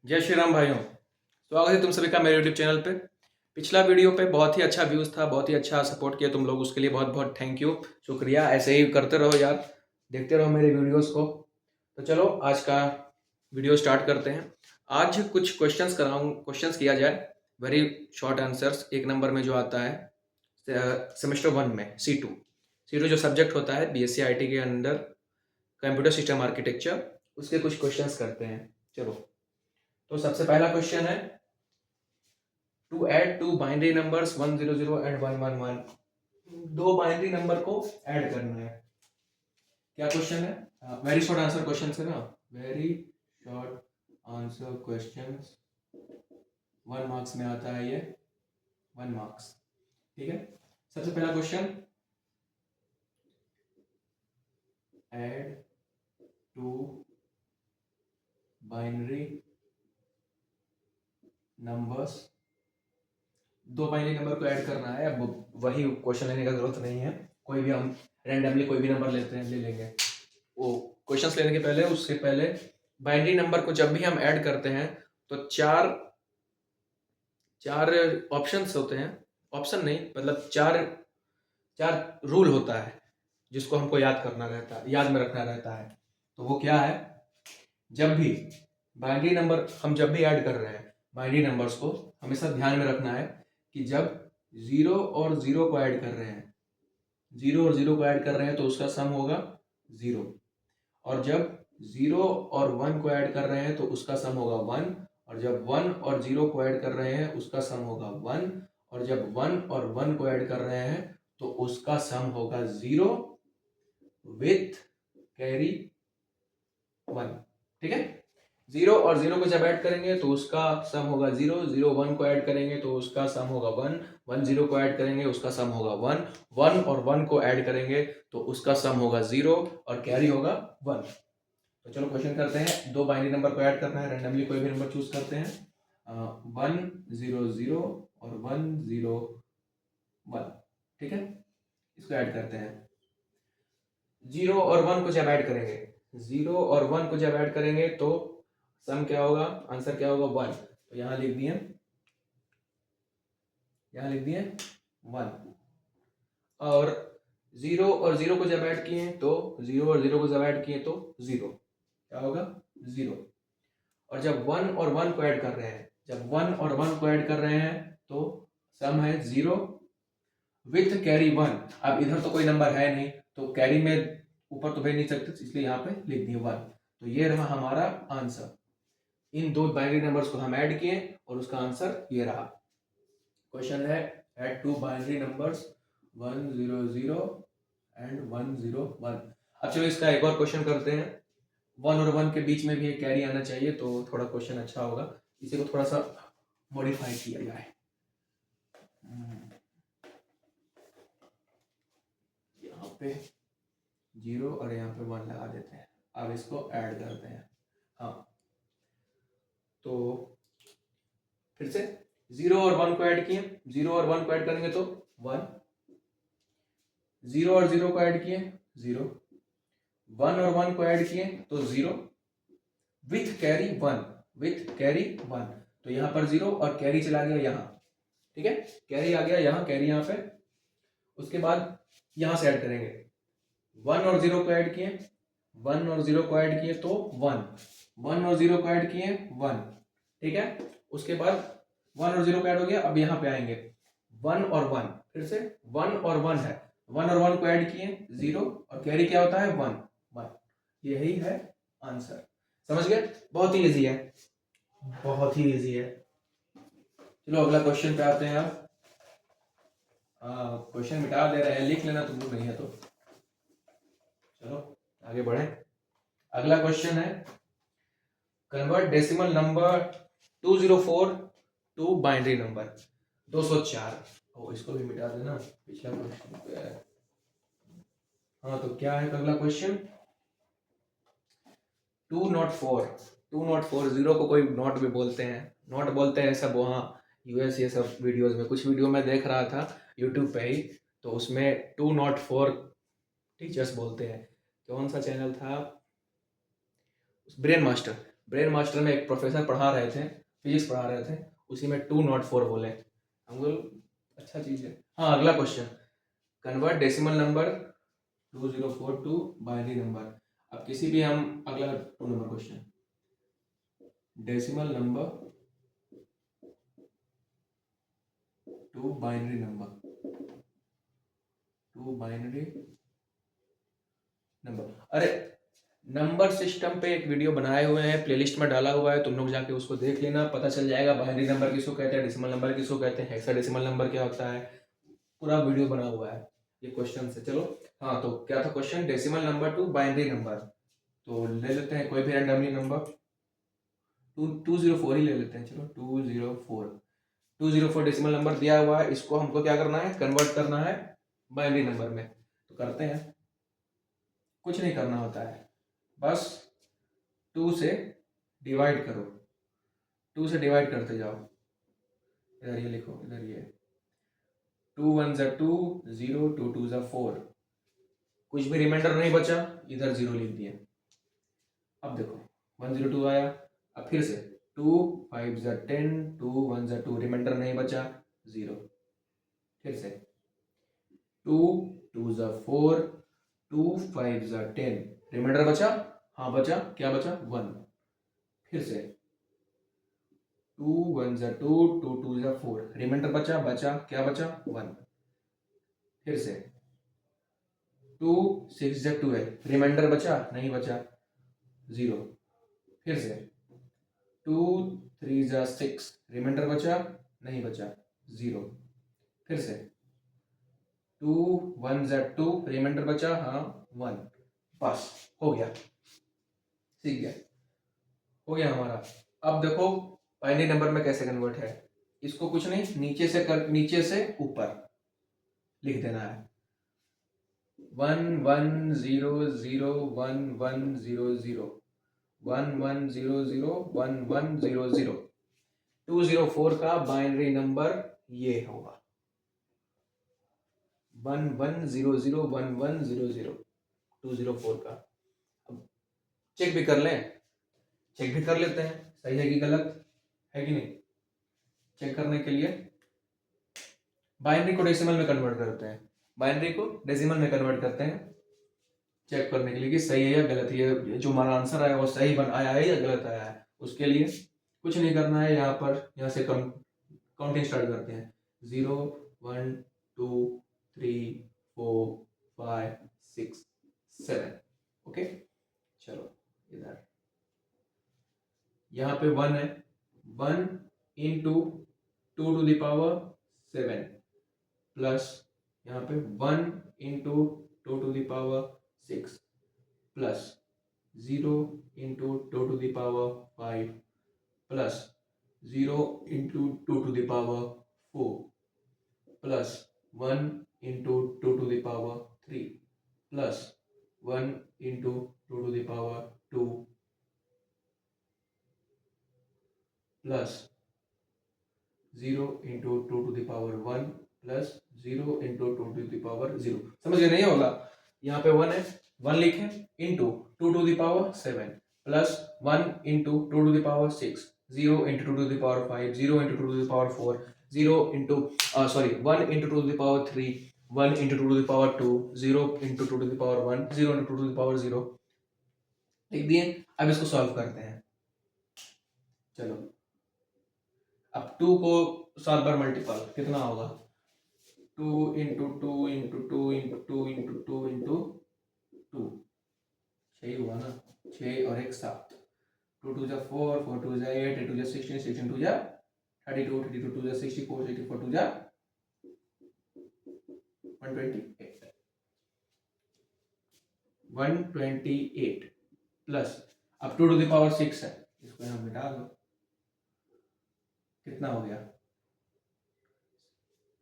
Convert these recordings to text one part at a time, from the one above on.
जय श्री राम भाइयों। स्वागत है तुम सभी का मेरे यूट्यूब चैनल पे। पिछला वीडियो पे बहुत ही अच्छा व्यूज़ था, बहुत ही अच्छा सपोर्ट किया तुम लोग, उसके लिए बहुत बहुत थैंक यू, शुक्रिया। ऐसे ही करते रहो यार, देखते रहो मेरे वीडियोस को। तो चलो आज का वीडियो स्टार्ट करते हैं। आज कुछ क्वेश्चंस किया जाए, वेरी शॉर्ट आंसर्स। एक नंबर में जो आता है सेमेस्टर 1 में C2 जो सब्जेक्ट होता है BSc IT के अंदर कंप्यूटर सिस्टम आर्किटेक्चर, उसके कुछ क्वेश्चंस करते हैं। चलो, तो सबसे पहला क्वेश्चन है to add two binary numbers 100 and 111। दो बाइनरी नंबर को ऐड करना है। क्या क्वेश्चन है? वेरी शॉर्ट आंसर क्वेश्चन है ना, very short answer question. 1 marks में आता है ये, 1 मार्क्स। ठीक है, सबसे पहला question, add two binary numbers. दो बाइनरी नंबर को ऐड करना है। अब वही क्वेश्चन लेने का जरूरत नहीं है, कोई भी हम रैंडमली कोई भी नंबर ले लेंगे। वो क्वेश्चंस लेने के पहले, उससे पहले बाइनरी नंबर को जब भी हम ऐड करते हैं तो चार चार ऑप्शंस होते हैं। ऑप्शन नहीं, मतलब चार चार रूल होता है जिसको हमको याद में रखना रहता है। तो वो क्या है? जब भी बाइनरी नंबर हम जब भी ऐड कर रहे हैं, बाइनरी नंबर्स को हमेशा ध्यान में रखना है कि जब जीरो और जीरो को ऐड कर रहे हैं, जीरो और जीरो को ऐड कर रहे हैं तो उसका सम होगा जीरो। और जब जीरो और वन को ऐड कर रहे हैं तो उसका सम होगा वन। और जब वन और जीरो को ऐड कर रहे हैं उसका सम होगा वन। और जब वन और वन को ऐड कर रहे हैं तो उसका सम होगा जीरो विथ कैरी वन। ठीक है, जीरो और जीरो को जब ऐड करेंगे तो उसका सम होगा जीरो। जीरो वन को ऐड करेंगे तो उसका सम होगा वन। वन जीरो को ऐड करेंगे उसका सम होगा वन। वन और वन को ऐड करेंगे तो उसका सम होगा जीरो और कैरी होगा वन। तो चलो क्वेश्चन करते हैं। दो बाइनरी नंबर को ऐड करना है, रैंडमली कोई भी नंबर चूज करते हैं। 100 और 101। ठीक है, इसको ऐड करते हैं। जीरो और वन को जब ऐड करेंगे, जीरो और वन को जब ऐड करेंगे तो सम क्या होगा, आंसर क्या होगा? वन। तो यहां लिख दिए वन। और जीरो और जीरो को जब ऐड किए तो जीरो और जीरो को जब ऐड किए तो जीरो, क्या होगा? जीरो। और जब वन और वन को ऐड कर रहे हैं, जब वन और वन को ऐड कर रहे हैं तो सम है जीरो विथ कैरी वन। अब इधर तो कोई नंबर है नहीं तो कैरी में ऊपर तो भेज नहीं सकते, इसलिए यहाँ पे लिख दिए वन। तो ये रहा हमारा आंसर। इन दो बाइनरी नंबर्स को हम ऐड किए और उसका आंसर ये रहा। क्वेश्चन है add two binary numbers 100 and 101। अब चलो इसका एक और क्वेश्चन करते हैं। वन और वन के बीच में भी एक कैरी आना चाहिए तो थोड़ा क्वेश्चन अच्छा होगा। इसी को थोड़ा सा मॉडिफाई किया जाए। यहाँ पे जीरो और यहाँ पे वन लगा देते हैं। अब इसको ऐड करते हैं। हाँ, तो फिर से जीरो और वन को ऐड किए, जीरो और वन को ऐड करेंगे तो वन। जीरो और जीरो को ऐड किए जीरो। वन और वन को ऐड किए तो zero with carry one, with carry one. तो यहाँ पर जीरो और कैरी चला गया यहाँ। ठीक है, कैरी आ गया यहाँ, कैरी यहाँ पे। उसके बाद यहाँ से ऐड करेंगे, वन और जीरो को ऐड किए, वन और जीरो को ऐड किए तो वन। वन और जीरो को ऐड किए वन। ठीक है, उसके बाद वन और जीरो को ऐड हो गया। अब यहाँ पे आएंगे वन और वन, फिर से वन और वन है, वन और वन को ऐड किए जीरो और कैरी क्या होता है? One one. यही है आंसर। समझ गए? बहुत ही इजी है, बहुत ही इजी है। चलो अगला क्वेश्चन पे आते हैं। अब क्वेश्चन मिटा दे रहे हैं, लिख लेना तुम लोग नहीं है तो। चलो आगे बढ़े। अगला क्वेश्चन है convert decimal number 204 to binary number 204। ओ, इसको भी मिटा देना, पिछला क्वेश्चन पे है। हाँ, तो क्या है अगला क्वेश्चन? 204। 204, जीरो को कोई नॉट भी बोलते हैं, नॉट बोलते हैं सब वहाँ यूएस, ये सब वीडियोस में। कुछ वीडियो में देख रहा था यूट्यूब पे ही, तो उसमें 204 टीचर्स बोलते हैं। कौन सा चैनल था? Brain master. ब्रेन मास्टर में एक प्रोफेसर पढ़ा रहे थे, फिजिक्स पढ़ा रहे थे, उसी में 2 नॉट 4 बोले। हम लोग अच्छा चीज़ है। हाँ, अगला question, convert decimal number 204 to binary number. अब किसी भी हम अगला 2 number question, decimal number to binary number. अरे नंबर सिस्टम पे एक वीडियो बनाए हुए हैं, प्लेलिस्ट में डाला हुआ है, तुम लोग जाके उसको देख लेना, पता चल जाएगा बाइनरी नंबर किसको कहते हैं, डेसिमल नंबर किसको कहते हैं, हेक्साडेसिमल नंबर क्या होता है, पूरा वीडियो बना हुआ है ये क्वेश्चन से। चलो हाँ, तो क्या था question, decimal number to binary number. तो ले लेते हैं कोई भी रैंडमली नंबर, 204 ही ले लेते हैं। चलो 204 डेसिमल नंबर दिया हुआ है, इसको हमको क्या करना है, कन्वर्ट करना है बाइनरी नंबर में। तो करते हैं, कुछ नहीं करना होता है, बस 2 से डिवाइड करो, 2 से डिवाइड करते जाओ। इधर ये लिखो, इधर ये 2 1 ज़ा 2, 0 2 2 ज़ा 4, कुछ भी रिमाइंडर नहीं बचा, इधर 0 लिख दिए। अब देखो 102 आया, अब फिर से 2 5 ज़ा 10, 2 1 ज़ा 2, रिमाइंडर नहीं बचा, 0। फिर से 2 2 ज़ा 4, 2 5 ज़ा 10, रिमाइंडर बचा, हाँ बचा, क्या बचा, 1। फिर से 2 1 ज़ा 2, 2 2 ज़ा 4, रिमाइंडर बचा, क्या बचा, 1। फिर से 2 6 ज़ा 12, रिमाइंडर बचा, नहीं बचा, 0। फिर से 2 3 ज़ा 6, रिमाइंडर बचा, नहीं बचा, 0। फिर से 2 1 ज़ा 2, रिमाइंडर बचा, हाँ 1। बस हो गया, सीख गया, हो गया हमारा। अब देखो बाइनरी नंबर में कैसे कन्वर्ट है, इसको कुछ नहीं, नीचे से ऊपर लिख देना है, 1 1 0 0 1 1 0 0, 1 1 0 0 1 1 0 0। 204 का बाइनरी नंबर ये होगा, 1 1 0 0 1 1 0 0, 204 का। अब चेक भी कर लेते हैं सही है कि गलत है कि नहीं। चेक करने के लिए बाइनरी को डेसिमल में कन्वर्ट करते हैं, चेक करने के लिए कि सही है या गलत है, जो हमारा आंसर आया वो सही आया है या गलत आया है। उसके लिए कुछ नहीं करना है, यहाँ से काउंटिंग स्टार्ट करते हैं, 0 1 2 3 4 5 6 7। ओके, चलो इधर यहाँ पे 1 है, 1 into 2 to the power 7 plus यहाँ पे 1 into 2 to the power 6 plus 0 into 2 to the power 5 plus 0 into 2 to the power 4 plus 1 into 2 to the power 3 plus 1 into 2 to the power 2 plus 0 into 2 to the power 1 plus 0 into 2 to the power 0। समझ गए, नहीं होगा, यहाँ पे 1 है, 1 लिखें into 2 to the power 7 plus 1 into 2 to the power 6, 0 into 2 to the power 5, 0 into 2 to the power 4, 0 into 1 into 2 to the power 3, 1 into 2 to the power 2, 0 into 2 to the power 1, 0 into 2 to the power 0 लिख दिए। अब इसको solve करते हैं, चलो अब 2 को 7 बार multiple कितना होगा, 2 into 2 into 2 into 2 into 2 into 2, 6 हुआ ना, 6 और 1 7, 2 2 जा 4, 4 2 जा 8, 8 2 जा 16, 16 2 जा 32, 32 2 जा 64, 64 2 जा 128 प्लस अब 2 टू द पावर 6 है, इसको यहाँ मिटा दो, कितना हो गया,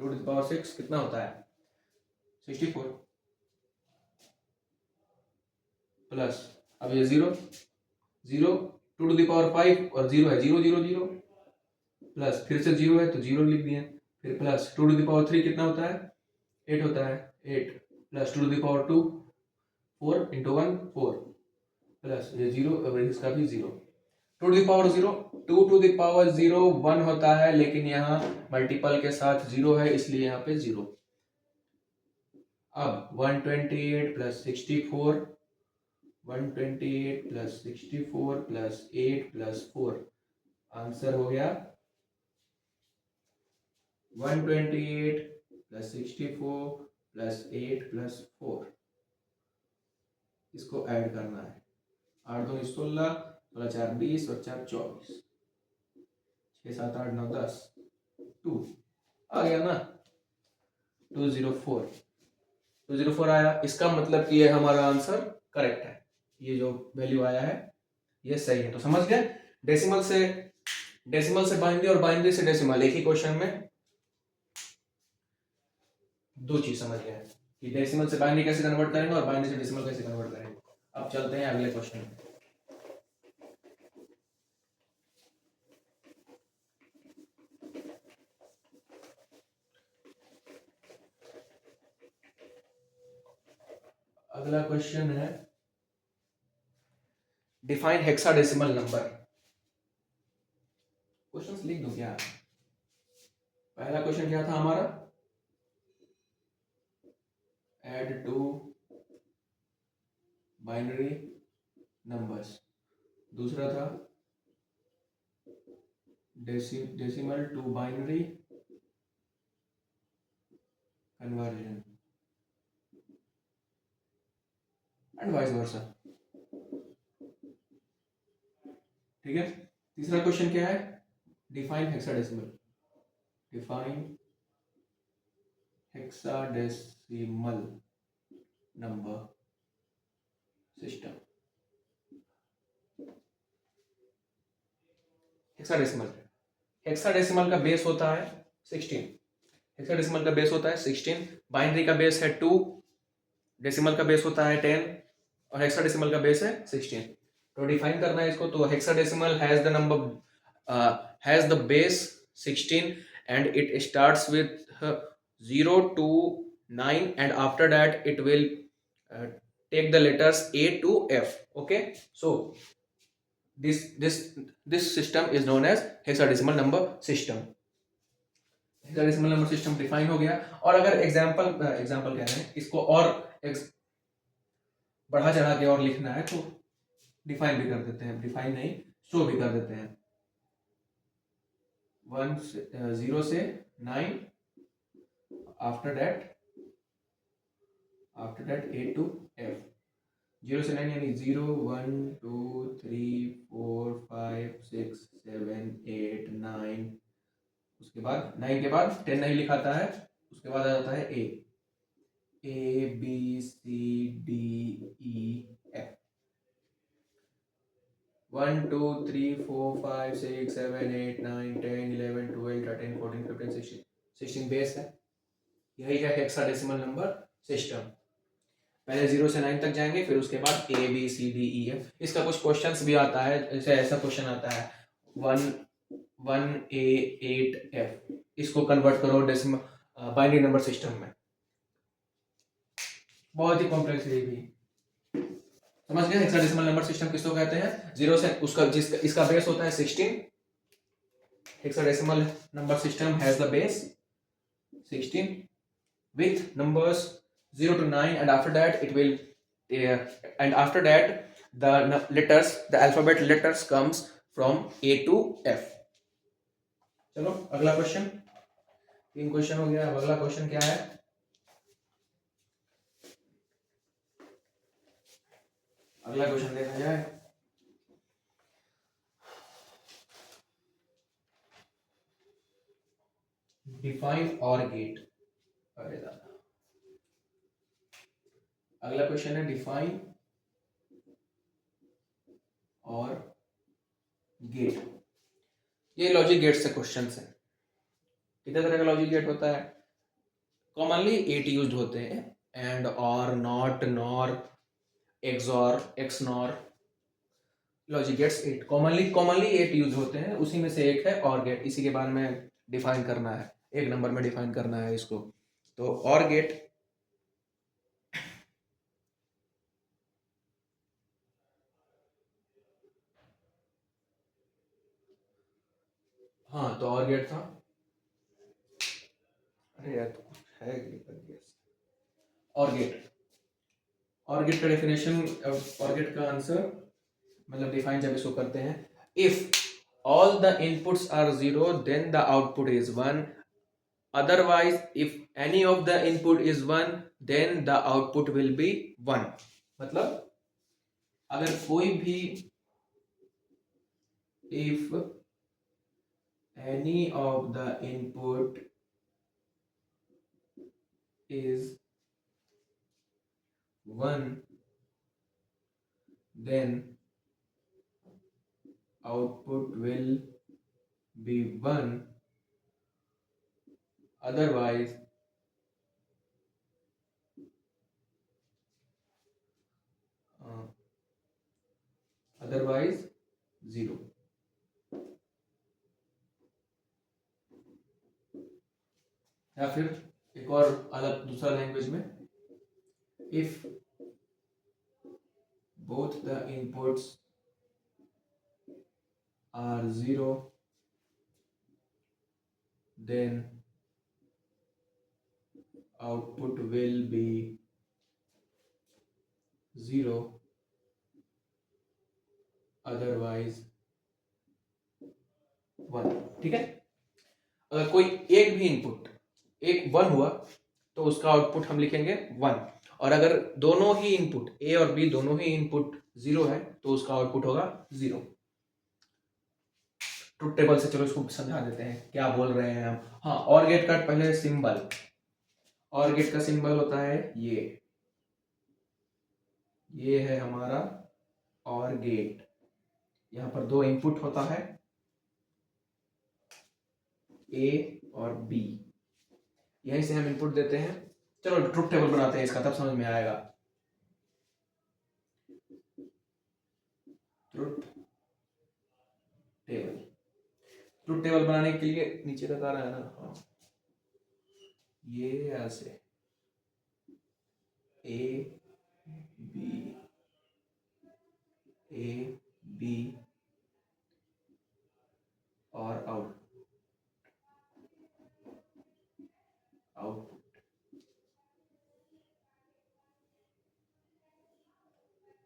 2 टू द पावर 6 कितना होता है, 64 प्लस अब ये 0 0 2 टू द पावर 5 और 0 है, 0 0 0 प्लस फिर से 0 है तो 0 लिख दिए, फिर प्लस 2 टू द पावर 3 कितना होता है, 8 होता है, 8 plus 2 to the power 2 4 into 1 4 plus ये 0 और इसका भी 0 two to the power zero, two to the power zero 1 होता है, लेकिन यहाँ मल्टीपल के साथ जीरो है इसलिए यहाँ पे जीरो। अब 128 plus 64, 128 plus 64 plus 8 plus 4, answer हो गया 128 प्लस 64 प्लस 8 प्लस 4। इसको ऐड करना है, 8 2 16, 16 4 20 और 4 24, 6 7 8 9 10, 2 आ गया ना, 204, 204 आया। इसका मतलब कि ये हमारा आंसर करेक्ट है, ये जो वैल्यू आया है ये सही है। तो समझ गए, डेसिमल से बाइनरी और बाइनरी से डेसिमल, एक ही क्वेश्चन में दो चीज समझ गए कि डेसिमल से बाइनरी कैसे कन्वर्ट करेंगे और बाइनरी से डेसिमल कैसे कन्वर्ट करेंगे। अब चलते हैं अगले क्वेश्चन में। अगला क्वेश्चन है डिफाइन हेक्साडेसिमल नंबर। क्वेश्चंस लिख दो क्या। पहला क्वेश्चन क्या था हमारा, ऐड टू बाइनरी नंबर्स। दूसरा था decimal to binary conversion and vice versa. ठीक है। तीसरा क्वेश्चन क्या है, define hexadecimal, define hexadecimal number system. Hexadecimal, hexadecimal का बेस होता है 16, हेक्साडेसिमल का बेस होता है 16, बाइनरी का बेस है 2, डेसिमल का बेस होता है 10 और हेक्साडेसिमल का बेस है 16। तो डिफाइन करना है इसको, तो hexadecimal has the number has the base 16 and it starts with 0 to 9 and after that it will take the letters A to F. Okay, so this system is known as hexadecimal number system. Hexadecimal number system define हो गया। और अगर example कह रहे हैं इसको और बढ़ा चढ़ा के और लिखना है तो डिफाइन भी कर देते हैं, डिफाइन नहीं शो भी कर देते हैं। 0 से 9, after that A to F। 0 से 9 यानी 0 1 2 3 4 5 6 7 8 9, उसके बाद 9 के बाद 10 नहीं लिखाता है, उसके बाद आ जाता है A B C D E F। 1 2 3 4 5 6 7 8 9 10 11 12 13 14 15 16, 16 base है। यही है हेक्साडेसिमल नंबर सिस्टम। पहले 0 से 9 तक जाएंगे, फिर उसके बाद A B C D E F। इसका कुछ क्वेश्चंस भी आता है, जैसे ऐसा क्वेश्चन आता है 1 A 8 F, इसको कन्वर्ट करो डेसिमल बाइनरी नंबर सिस्टम में। बहुत ही कॉम्प्लेक्स है ये भी। समझ गए हेक्साडेसिमल नंबर सिस्टम किसको कहते हैं, 0 से उसका इसका बेस होता है 16। Hexadecimal number system has the base 16 with numbers 0 to 9 and after that it will the alphabet letters comes from A to F। चलो अगला क्वेश्चन, 3 क्वेश्चन हो गया। अगला क्वेश्चन क्या है, अगला क्वेश्चन देखा जाए। डिफाइन और गेट। अरे दादा, अगला क्वेश्चन है डिफाइन और गेट। ये लॉजिक गेट से क्वेश्चन है। कितने तरह का लॉजिक गेट होता है, कॉमनली 8 यूज्ड होते हैं, एंड और not nor XOR XNOR. Logic gates 8 commonly 8 use होते हैं, उसी में से एक है और गेट। इसी के बारे में डिफाइन करना है, एक नंबर में डिफाइन करना है इसको। तो और गेट हाँ तो और गेट था, अरे यार तो कुछ है और गेट। और गेट का डेफिनेशन, और गेट का आंसर मतलब डिफाइन जब इसको करते हैं, if all the inputs are zero then the output is one, otherwise if any of the input is one then the output will be one. मतलब अगर कोई भी, if any of the input is 1 then output will be 1, otherwise otherwise 0। या फिर एक और अलग दूसरा लैंग्वेज में, if both the inputs are 0 then output will be 0, otherwise 1। ठीक है, अगर कोई एक भी इनपुट एक 1 हुआ तो उसका आउटपुट हम लिखेंगे 1, और अगर दोनों ही इनपुट ए और बी दोनों ही इनपुट 0 है तो उसका आउटपुट होगा 0। ट्रुथ टेबल से चलो इसको समझा देते हैं क्या बोल रहे हैं हम। हाँ, और गेट का पहले सिंबल, और गेट का सिंबल होता है ये है हमारा और गेट। यहां पर दो इनपुट होता है ए और बी, यहीं से हम इनपुट देते हैं। चलो ट्रुथ टेबल बनाते हैं इसका, तब समझ में आएगा। ट्रुथ टेबल, ट्रुथ टेबल बनाने के लिए नीचे तक आ रहा है ना, हाँ ये ऐसे ए बी और आउटपुट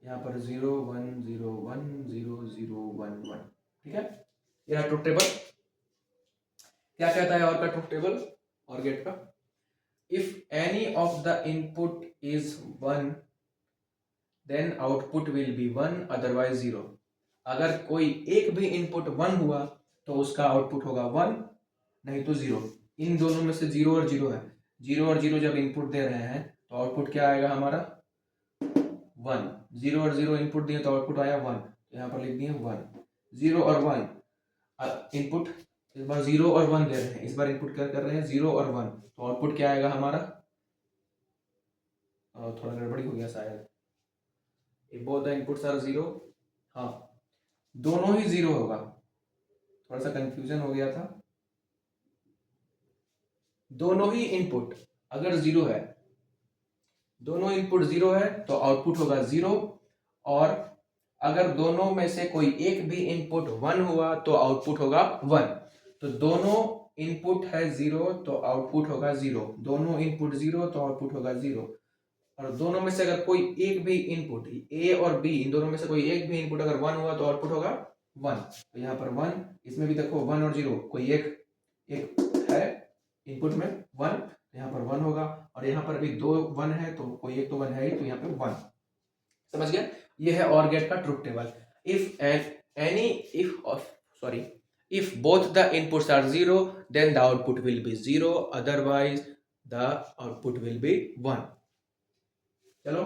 यहाँ पर 0 1 0 1 0 0 1 1। ठीक है, यह ट्रुथ टेबल। क्या कहता है और का ट्रुथ टेबल और गेट का, if any of the input is 1 then output will be 1, otherwise 0। अगर कोई एक भी इनपुट 1 हुआ तो उसका आउटपुट होगा 1, नहीं तो 0। इन दोनों में से 0 और 0 है, 0 और 0 जब इनपुट दे रहे हैं तो आउटपुट क्या आएगा हमारा 1। 0 और 0 इनपुट दिए तो आउटपुट आया 1, यहाँ पर लिख दिए 1। 0 और 1 इनपुट, इस बार 0 और 1 दे रहे हैं, इस बार इनपुट क्या कर रहे हैं 0 और 1, तो आउटपुट क्या आएगा हमारा, थोड़ा गड़बड़ी हो गया शायद, if both the inputs are 0, हाँ दोनों ही 0 होगा, थोड़ा सा कंफ्यूजन हो गया था। दोनों ही इनपुट अगर 0 है, दोनों इनपुट 0 है तो आउटपुट होगा 0, और अगर दोनों में से कोई एक भी इनपुट 1 हुआ तो आउटपुट होगा 1। तो दोनों इनपुट है 0 तो आउटपुट होगा 0, दोनों इनपुट 0 तो आउटपुट होगा 0, और दोनों में से अगर कोई एक भी इनपुट ए और बी, इन दोनों में से कोई एक भी इनपुट अगर 1 हुआ तो आउटपुट होगा 1। तो यहाँ पर 1, इसमें भी देखो 1 और 0 कोई एक है इनपुट में 1, यहाँ पर 1 होगा, और यहाँ पर भी 2 1 है तो कोई एक तो 1 है ही, तो यहाँ पे 1। समझ गया, ये है और गेट का truth table. if both the inputs are 0 then the output will be 0, otherwise the output will be 1। चलो।